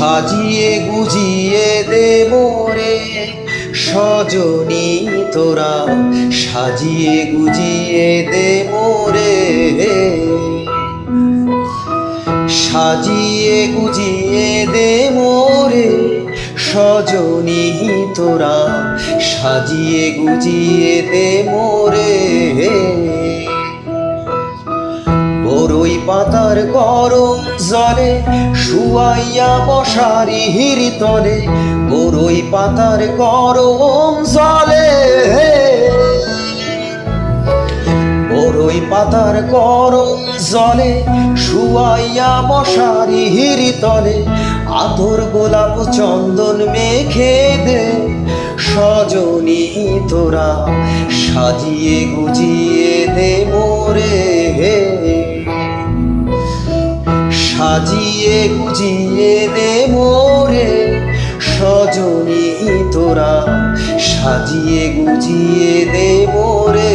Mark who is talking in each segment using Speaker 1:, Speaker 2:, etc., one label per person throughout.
Speaker 1: সাজিয়ে গুজিয়ে দে মোরে সজনী তোরা, সাজিয়ে গুজিয়ে দে মোরে, সাজিয়ে গুজিয়ে দে মোরে সজনী তোরা, সাজিয়ে গুজিয়ে দে মোরে। বরই পাতার গরম জলে শুয়াইয়া মশারির তলে, বরই পাতার গরম জলে, বরই পাতার গরম জলে শুয়াইয়া মশারির তলে, আতর গোলাপ চন্দন মেখে দে সজনী তোরা, সাজিয়ে গুজিয়ে দে মোরে, সাজিয়ে গুজিয়ে দে মোরে সজনী তোরা, সাজিয়ে গুজিয়ে দে মোরে।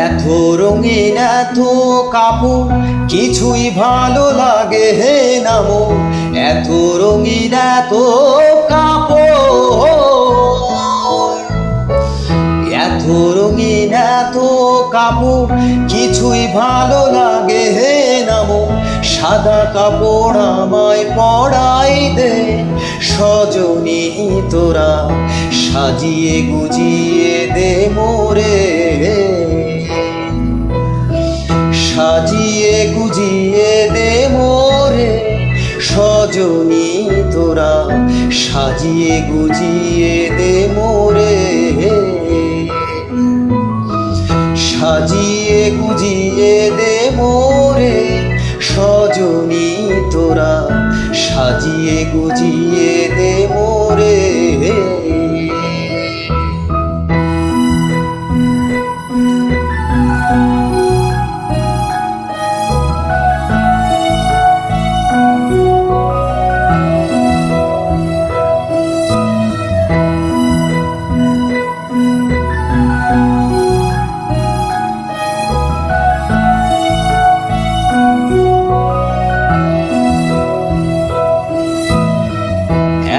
Speaker 1: এত রঙিন এত কাপড় কিছুই ভালো লাগে না মো, এত রঙিন এত কাপড়, এত রঙিন এত কাপড় কিছুই ভালো লাগে না মো, সাদা কাপড় আমায় পরাই দে সজনী তোরা, সাজিয়ে গুজিয়ে দে মোরে, সাজিয়ে গুজিয়ে দে মোরে সজনী তোরা, সাজিয়ে গুজিয়ে দে মোরে, সাজিয়ে গুজিয়ে দে মোরে সজনী তোরা, সাজিয়ে গুজিয়ে দে মোরে।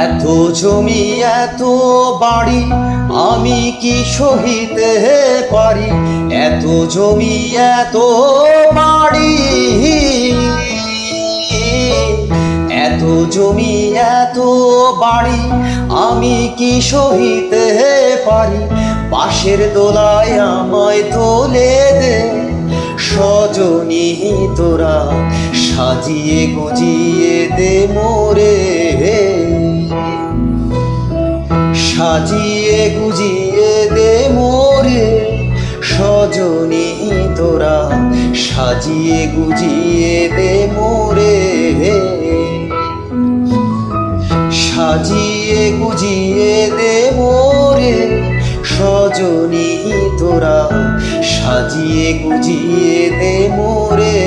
Speaker 1: এত জমি এত বাড়ি আমি কি সহিতে পারি, এত জমি এত বাড়ি, এত জমি এত বাড়ি আমি কি সহিতে পারি, পাশের দোলায় আমায় তোলে দে সজনী তোরা, সাজিয়ে গুজিয়ে দে মোরে, সাজিয়ে গুজিয়ে দে মোরে সজনী তোরা, সাজিয়ে গুজিয়ে দে মোরে, সাজিয়ে গুজিয়ে দে মোরে সজনী তোরা, সাজিয়ে গুজিয়ে দে মোরে।